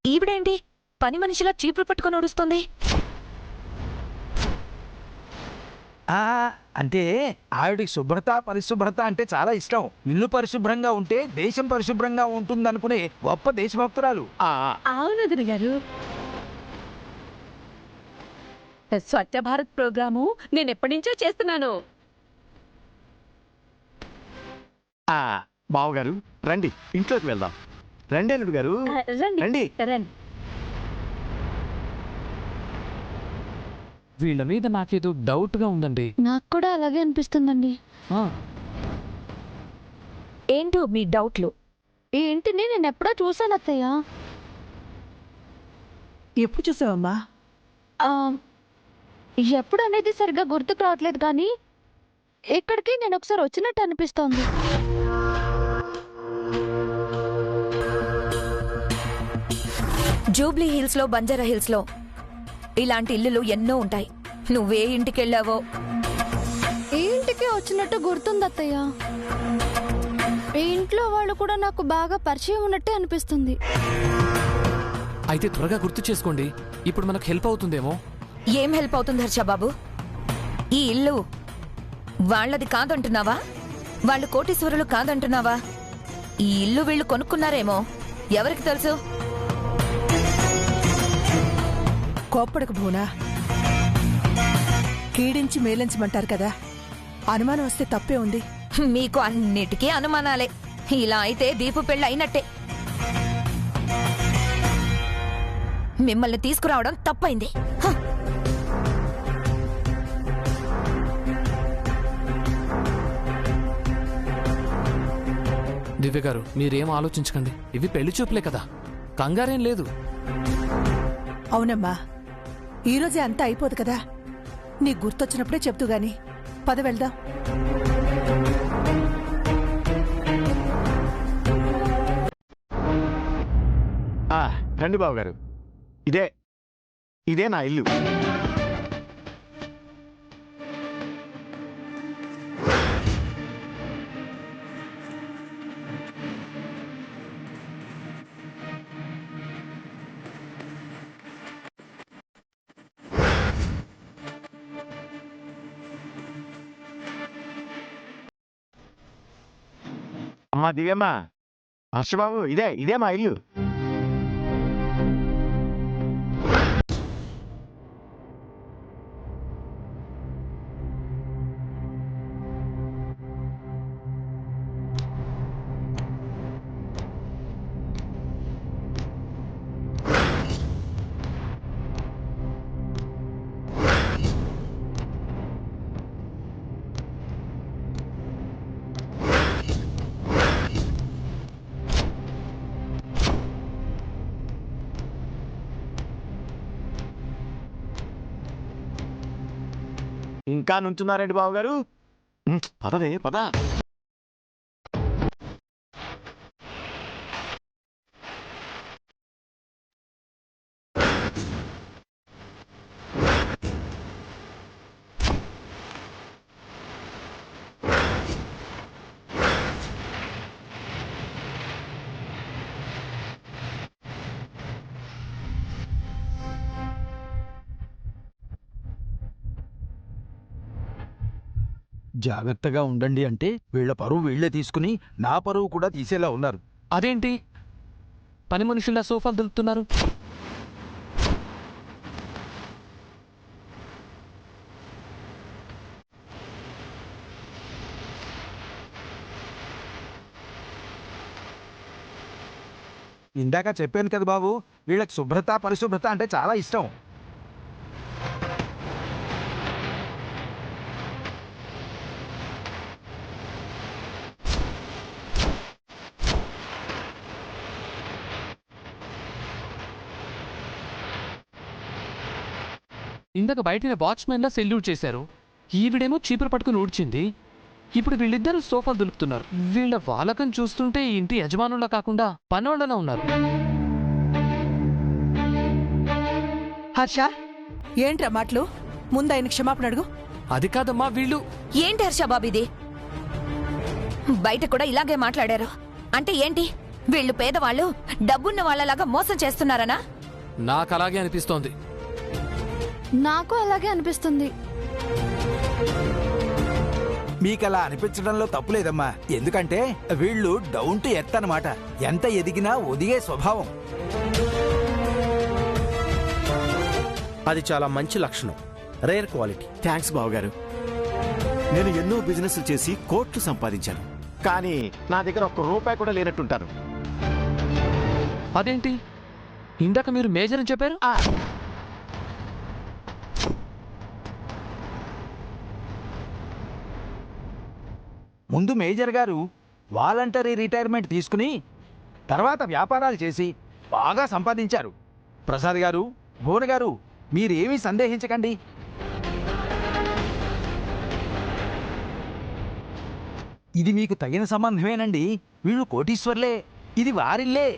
ఈవిడేంటి పని మనిషిలా చీపురు పట్టుకొని నడుస్తుంది? అంటే ఆవిడికి శుభ్రత పరిశుభ్రత అంటే చాలా ఇష్టం. ఇల్లు పరిశుభ్రంగా ఉంటే దేశం పరిశుభ్రంగా ఉంటుందనుకునే గొప్ప దేశభక్తురాలు. అవును వదిన గారు. స్వచ్ఛ భారత్ ప్రోగ్రాము నేను ఎప్పటి నుంచో చేస్తున్నాను. బావగారు రండి, ఇంట్లోకి వెళ్దాం. రండి అల్లుడు గారు, రండి. వీళ్ళ మీద నాకేదో డౌట్గా ఉందండి. నాకు కూడా అలాగే అనిపిస్తుందండి. ఏంటో మీ డౌట్లు? ఈ ఇంటిని నేను ఎప్పుడో చూసాను అత్తయ్య. ఎప్పుడు చూసావమ్మా? ఎప్పుడు అనేది సరిగ్గా గుర్తుకు రావట్లేదు, కానీ ఇక్కడికి నేను ఒకసారి వచ్చినట్టు అనిపిస్తోంది. జూబ్లీ హిల్స్ లో, బంజారా హిల్స్ లో ఇలాంటి ఇల్లులు ఎన్నో ఉంటాయి. నువ్వే ఇంటికెళ్ళావో? ఈ ఇంటికి వచ్చినట్టు గుర్తుంది అత్తయ్య. ఈ ఇంట్లో వాళ్ళు కూడా నాకు బాగా పరిచయం ఉన్నట్టే అనిపిస్తుంది. అయితే త్వరగా గుర్తు చేసుకోండి, ఇప్పుడు మనకు హెల్ప్ అవుతుందేమో. ఏం హెల్ప్ అవుతుంది హర్షబాబు? ఈ ఇల్లు వాళ్ళది కాదంటున్నావా? వాళ్ళు కోటీశ్వరులు కాదంటున్నావా? ఈ ఇల్లు వీళ్ళు కొనుక్కున్నారేమో, ఎవరికి తెలుసు? కోప్పడకు భూనా, కీడించి మేలించమంటారు కదా. అనుమానం వస్తే తప్పే ఉంది. మీకు అన్నిటికీ అనుమానాలే. ఇలా అయితే దీపు పెళ్ళి అయినట్టే. మిమ్మల్ని తీసుకురావడం తప్పైంది. దివ్య గారు, మీరేం ఆలోచించకండి. ఇవి పెళ్లి చూపులే కదా, కంగారేం లేదు. అవునమ్మా, ఈరోజే అంతా అయిపోదు కదా. నీకు గుర్తొచ్చినప్పుడే చెప్తూ గాని. పద వెళ్దాం. రండి బావగారు, ఇదే నా ఇల్లు. అమ్మా దివ్యమ్మా, హర్షబాబు, ఇదే మా ఇల్లు. ఇంకా నుంచున్నారండి బావగారు? పదవే పద. జాగ్రత్తగా ఉండండి అంటే వీళ్ల పరువు వీళ్లే తీసుకుని నా పరువు కూడా తీసేలా ఉన్నారు. అదేంటి పని మనుషుల్లా సోఫాలు దులుపుతున్నారు? ఇందాక చెప్పాను కదా బాబు, వీళ్ళకి శుభ్రత పరిశుభ్రత అంటే చాలా ఇష్టం. ఇందాక బయట వాచ్మెన్లా సెల్యూట్ చేశారు, ఈవిడేమో చీపురు పట్టుకుని ఊడ్చింది. ఇప్పుడు వీళ్ళిద్దరూ సోఫాలు దులుపుతున్నారు. వీళ్ళ వాలకం చూస్తుంటే ఈ ఇంటి యజమానులా కాకుండా పనోళ్ళలా ఉన్నారు. హర్ష, ఏంట్రా మాటలు? ముందు ఆయన క్షమాపణ అడుగు. అది కాదమ్మా, వీళ్ళు. ఏంటి హర్షబాబు ఇది? బయట కూడా ఇలాగే మాట్లాడారు అంటే ఏంటి? వీళ్ళు పేదవాళ్ళు డబ్బున్న వాళ్ళలాగా మోసం చేస్తున్నారనా? నాకు అలాగే అనిపిస్తోంది. నాకు అలాగే అనిపిస్తుంది. మీకలా అనిపించడంలో తప్పులేదమ్మా. ఎందుకంటే వీళ్ళు డౌన్ టు ఎర్త్ అన్నమాట. ఎంత ఎదిగినా ఒదిగే స్వభావం. అది చాలా మంచి లక్షణం, రేర్ క్వాలిటీ. థ్యాంక్స్ బావగారు. నేను ఎన్నో బిజినెస్ చేసి కోట్లు సంపాదించాను, కానీ నా దగ్గర ఒక్క రూపాయి కూడా లేనట్టుంటారు. అదేంటి ఇందాక మీరు మేజర్ అని చెప్పారు? ముందు మేజర్ గారు వాలంటరీ రిటైర్మెంట్ తీసుకుని తర్వాత వ్యాపారాలు చేసి బాగా సంపాదించారు. ప్రసాద్ గారు, భువన్ గారు, మీరేమీ సందేహించకండి. ఇది మీకు తగిన సంబంధమేనండి. వీళ్ళు కోటీశ్వర్లే. ఇది వారిల్లే.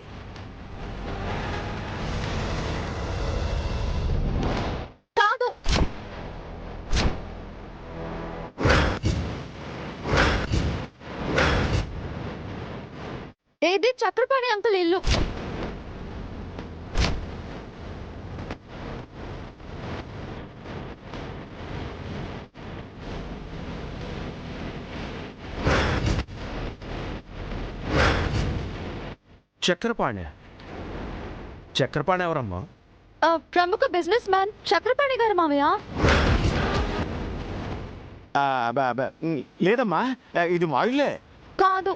కాదు, ఏది చక్రపాణి అంకుల్ ఇల్లు. చక్రపాణి? చక్రపాణి ఎవరమ్మా? ప్రముఖ బిజినెస్ మ్యాన్ చక్రపాణి గారు మావయ్య. లేదమ్మా, ఇది మా ఇల్లే. కాదు,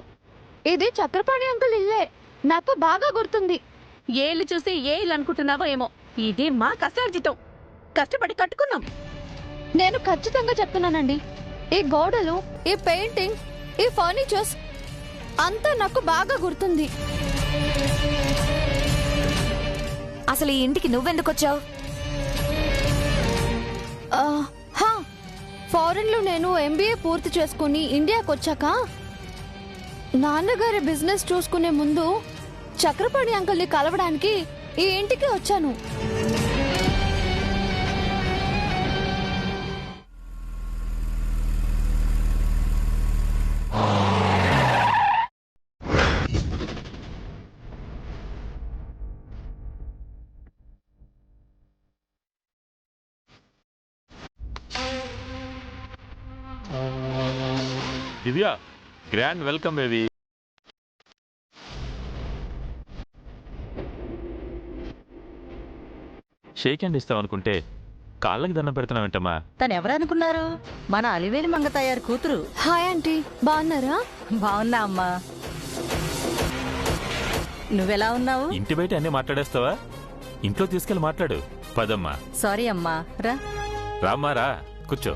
ఇది చక్రపాణి అంకుల్ ఇల్లే. నాకు బాగా గుర్తుంది. ఏ ఇల్లు చూసి ఏ ఇల్లు అనుకుంటున్నావో ఏమో, ఇది మా కష్టార్జితం. కష్టపడి కట్టుకున్నాం. నేను ఖచ్చితంగా చెప్తున్నానండి, ఈ గోడలు, ఈ పెయింటింగ్, ఈ ఫర్నిచర్స్ అంతా నాకు బాగా గుర్తుంది. అసలు ఈ ఇంటికి నువ్వెందుకొచ్చావు? ఫారెన్ లో నేను MBA పూర్తి చేసుకుని ఇండియాకి వచ్చాక నాన్నగారి బిజినెస్ చూసుకునే ముందు చక్రపాణి అంకుల్ని కలవడానికి ఈ ఇంటికి వచ్చాను. Divya, grand welcome baby. Shake hand ఇస్తావు అనుకుంటే కాళ్ళకి దండం పెడుతున్నావేంటమ్మా? తను ఎవరనుకున్నారు? మన అలివేలి మంగతయ్యారు కూతురు. హాయ్ ఆంటీ, బాగున్నారా? బాగున్నా అమ్మా. నువ్వెలా ఉన్నావు? ఇంటి బయట అన్నీ మాట్లాడేస్తావా? ఇంట్లో తీసుకెళ్ళి మాట్లాడు. పదమ్మా. సారీ అమ్మా, రా. రామ్మా, రా కూర్చో.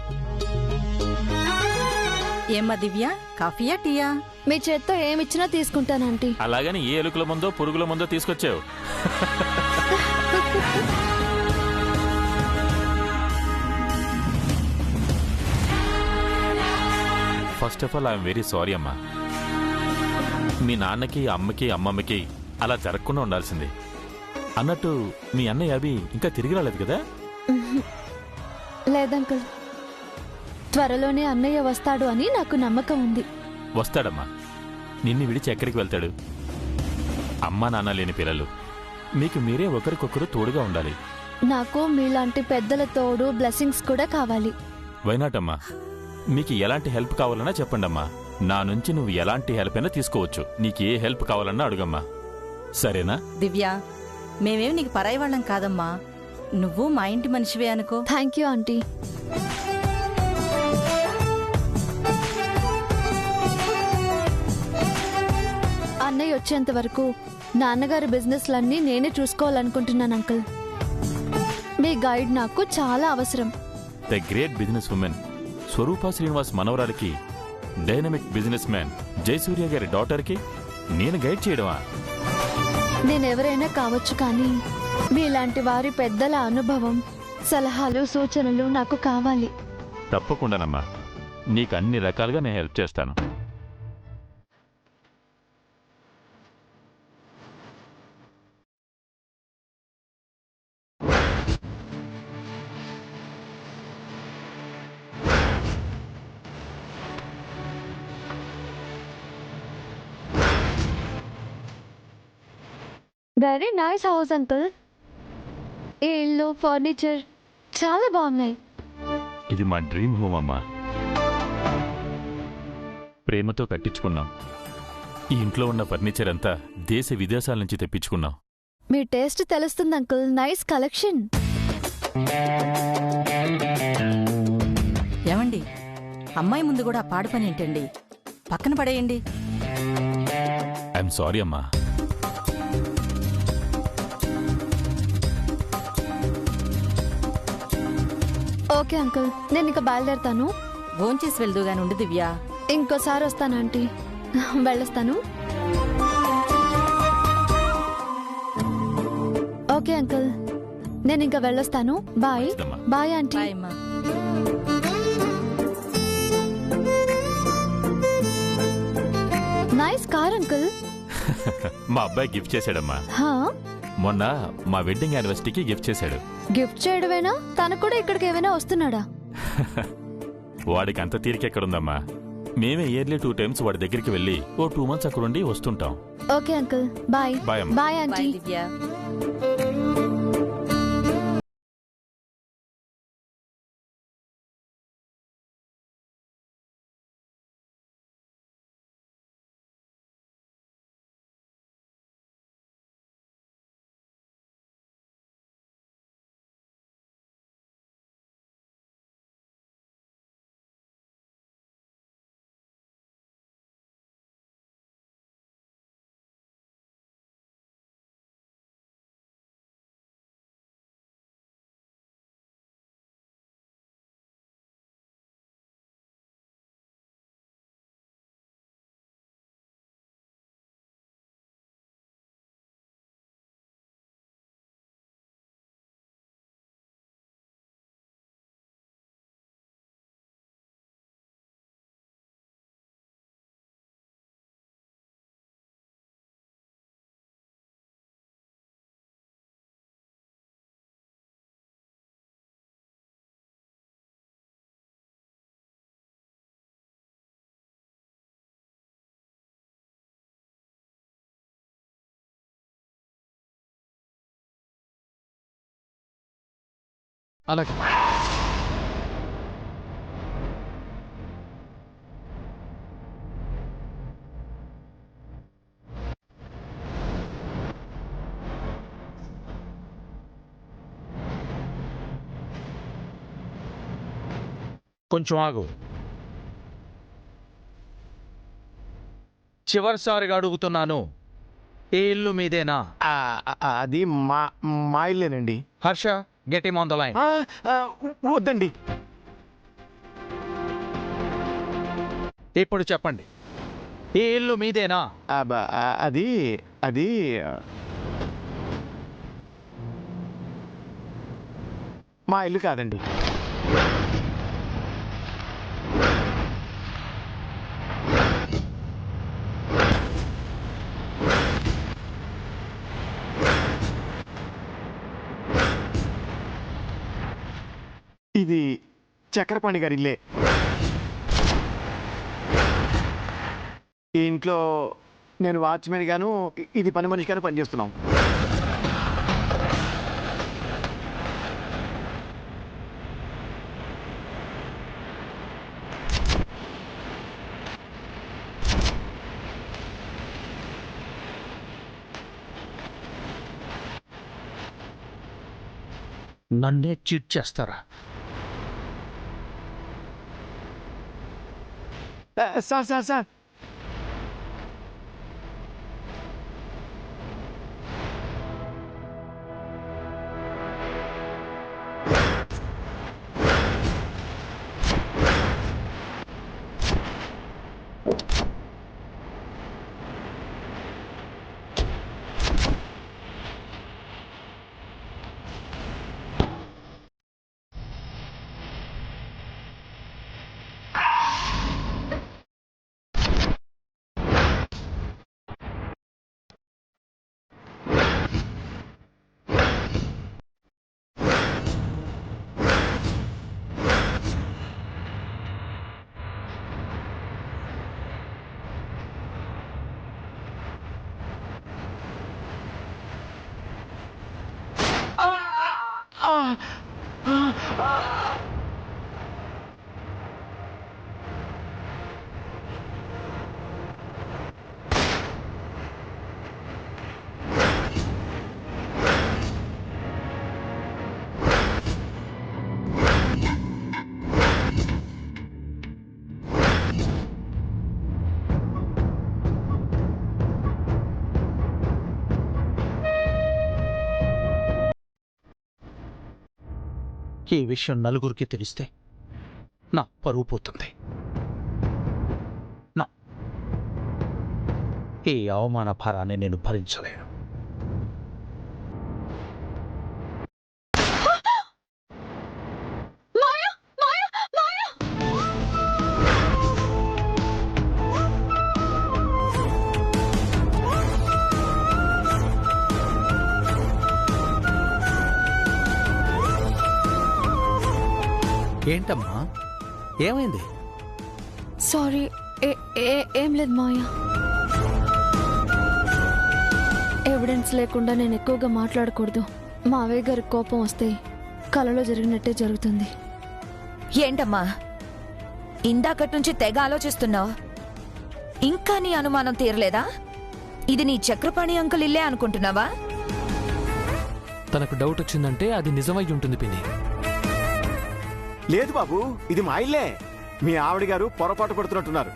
ఏమ్మా దివ్య, కాఫీయా టీయా? మీ చేత్తో ఏమిచ్చినా తీసుకుంటాను ఆంటీ. అలాగని ఏ ఎలుకల ముందో పురుగుల ముందో తీసుకొచ్చావు? First of all I'm very sorry అమ్మా. మీ నాన్నకి, అమ్మకి, అమ్మమ్మకి అలా జరగకుండా ఉండాల్సింది. అన్నట్టు మీ అన్నయ్య అభి ఇంకా తిరిగి రాలేదు కదా? లేదంకుల్, త్వరలోనే అన్నయ్య వస్తాడు అని నాకు నమ్మకం ఉంది. వస్తాడమ్మా. నిన్ను విడిచి ఎక్కడికి వెళ్తాడు? అమ్మా నాన్న లేని పిల్లలు, మీకు మీరే ఒకరికొకరు తోడుగా ఉండాలి. నాకు మీలాంటి పెద్దల తోడు, బ్లెస్సింగ్స్ కూడా కావాలి. వైనాటమ్మా, మీకు ఎలాంటి హెల్ప్ కావాలన్నా చెప్పండమ్మా. నా నుంచి నువ్వు ఎలాంటి హెల్ప్ అయినా తీసుకోవచ్చు. నీకు ఏ హెల్ప్ కావాలన్నా అడుగమ్మా, సరేనా? దివ్య, మేమేం నీకు పరాయి వాళ్ళం కాదమ్మా. నువ్వు మా ఇంటి మనిషివే అనుకో. Thank you aunty. అన్నయ్య వచ్చేంత వరకు నాన్నగారి బిజినెస్లన్నీ నేనే చూసుకోవాలనుకుంటున్నాను అంకుల్. మీ గైడ్ నాకు చాలా అవసరం. The great business woman Swarupa Srinivas మనవరాలికి, డైనమిక్ బిజినెస్ మ్యాన్ జయసూర్య గారి డాటర్కి నేను గైడ్ చేయడమా? నేనెవరైనా కావచ్చు, కానీ మీలాంటి వారి పెద్దల అనుభవం, సలహాలు, సూచనలు నాకు కావాలి. తప్పకుండానమ్మా, నీకు అన్ని రకాలుగా నేను హెల్ప్ చేస్తాను. Very nice house uncle. ఈ ఇల్లు ఫర్నిచర్ చాలా బాగున్నాయి. ఇది మా డ్రీమ్ హోమ్ అమ్మా. ప్రేమతో కట్టించుకున్నాం. ఈ ఇంట్లో ఉన్న ఫర్నిచర్ అంతా దేశ విదేశాల నుంచి తెప్పించుకున్నాం. మీ టేస్ట్ తెలుస్తుంది అంకుల్. Nice collection. ఏమండి, అమ్మాయి ముందు కూడా పాడు పని ఏంటండి? పక్కన పడేయండి. ఐఎమ్ సారీ అమ్మా. ఓకే అంకుల్, నేను ఇక బయలుదేరుతాను. భోంచేసి వెళ్దుగాని ఉండు దివ్య. ఇంకోసారి వస్తాను ఆంటీ. వెళ్ళొస్తాను. ఓకే అంకుల్, నేను ఇంకా వెళ్ళొస్తాను. బాయ్. Bye aunty. బాయ్ అమ్మా. Nice car uncle. మా అబ్బాయి గిఫ్ట్ చేశాడమ్మా. హా, మొన్న మా వెడ్డింగ్ యానివర్సరీకి గిఫ్ట్ చేశాడు. గిఫ్ట్ చేయడమేనా? తను కూడా ఇక్కడికి ఏమైనా వస్తున్నాడా? వాడికి అంత తీరికెక్కడుందమ్మా. మేమే ఇయర్లీ 2 times వాడి దగ్గరికి వెళ్ళి ఓ 2 months అక్కడుండి వస్తుంటాం. Okay uncle, bye. బాయ్ అమ్మా. Bye aunty. బాయ్ దివ్య. అలాగే. కొంచెం ఆగు. చివరిసారిగా అడుగుతున్నాను, ఈ ఇల్లు మీదేనా? అది మా ఇల్లేనండి. Harsha, get him on the line. వద్దండి. ఇప్పుడు చెప్పండి, ఈ ఇల్లు మీదేనా? అది అది మా ఇల్లు కాదండి. ఇది చక్రపాణి గారి ఇల్లే. ఈ ఇంట్లో నేను వాచ్మెన్ గాను, ఇది పని మనిషి గాను పనిచేస్తున్నాం. నన్నే చీట్ చేస్తారా? సార్ ఈ విషయం నలుగురికి తెలిస్తే నా పరువు పోతుంది. నా ఈ అవమాన భారాన్ని నేను భరించలేను. ఏంటమ్మా, ఏమైంది? సారీ, ఏం లేదు మాయా. ఎవిడెన్స్ లేకుండా నేను ఎక్కువగా మాట్లాడకూడదు. మావయ్య గారికి కోపం వస్తే కలలో జరిగినట్టే జరుగుతుంది. ఏంటమ్మా ఇందాకటి నుంచి తెగ ఆలోచిస్తున్నావు? ఇంకా నీ అనుమానం తీరలేదా? ఇది నీ చక్రపాణి అంకుల్ ఇల్లే అనుకుంటున్నావా? తనకు డౌట్ వచ్చిందంటే అది నిజమై ఉంటుంది పిన్ని. లేదు బాబు, ఇది మా ఇల్లే. మీ ఆవిడ గారు పొరపాటు పడుతున్నట్టున్నారు.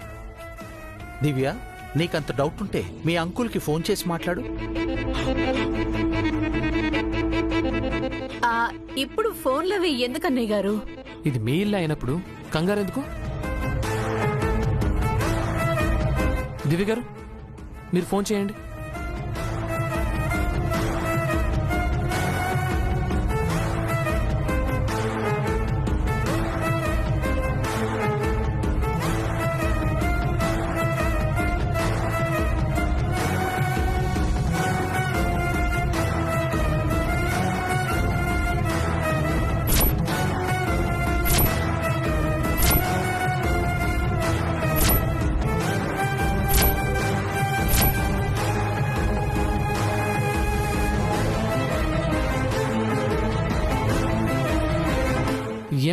దివ్య, నీకంత డౌట్ ఉంటే మీ అంకుల్కి ఫోన్ చేసి మాట్లాడు. ఇప్పుడు ఫోన్లవి ఎందుకన్నయ్య గారు? ఇది మీ ఇల్లు అయినప్పుడు కంగారెందుకు? దివ్య గారు, మీరు ఫోన్ చేయండి.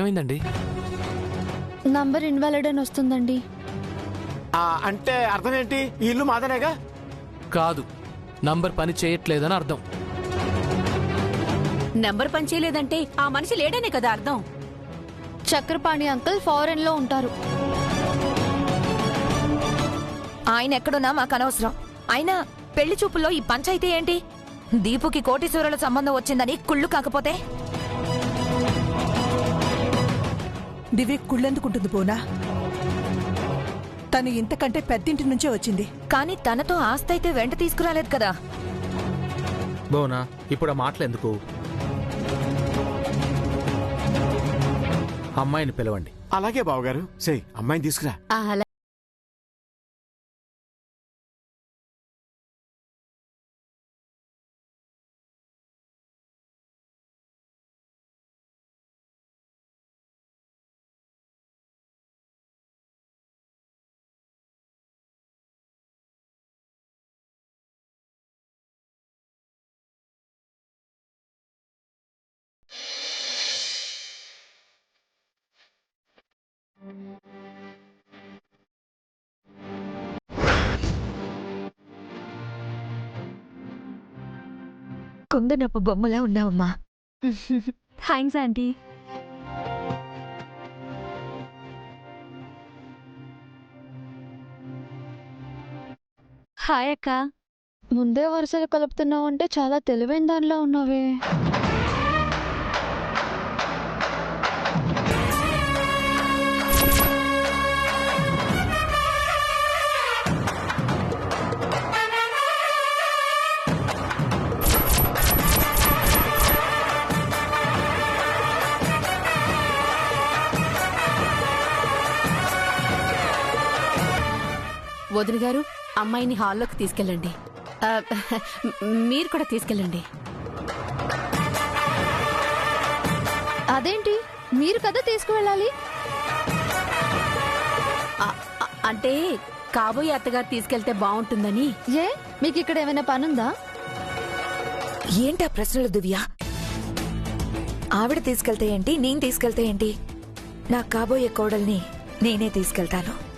ఏమైందండి? నంబర్ ఇన్వాలిడ్ అని వస్తుందండి. అంటే అర్థం ఏంటి? ఈ ఇల్లు మాదనేగా? కాదు, నంబర్ పని చేయట్లేదని అర్థం. నంబర్ పనిచేయలేదంటే ఆ మనిషి లేడనే కదా అర్థం. చక్రపాణి అంకుల్ ఫారెన్ లో ఉంటారు. ఆయన ఎక్కడున్నా మాకు అనవసరం. అయినా పెళ్లి చూపుల్లో ఈ పంచాయితీ ఏంటి? దీపుకి కోటీశ్వరుల సంబంధం వచ్చిందని కుళ్ళు కాకపోతే? దివ్య కుళ్ళెందుకుంటుంది పోనా? తను ఇంతకంటే పెద్దింటి నుంచే వచ్చింది. కానీ తనతో ఆస్తి అయితే వెంట తీసుకురాలేదు కదా. బోనా, ఇప్పుడు ఆ మాటలెందుకు? అమ్మాయిని పిలవండి. అలాగే బావగారు. సే, అమ్మాయిని తీసుకురా. కుందనపు బొమ్మలా ఉన్నావమ్మా. Thanks aunty. హాయ్ అక్క. ముందే వరుసలు కలుపుతున్నావు అంటే చాలా తెలివైన దానిలో ఉన్నావే. వదిన గారు, అమ్మాయిని హాల్లోకి తీసుకెళ్ళండి. మీరు కూడా తీసుకెళ్ళండి. అదేంటి, మీరు కదా తీసుకువెళ్ళాలి? అంటే కాబోయే అత్తగారు తీసుకెళ్తే బాగుంటుందని. ఏ, మీకు ఇక్కడ ఏమైనా పనుందా? ఏంటా ప్రశ్నలు దివ్య? ఆవిడ తీసుకెళ్తే ఏంటి, నేను తీసుకెళ్తే ఏంటి? నా కాబోయే కోడల్ని నేనే తీసుకెళ్తాను.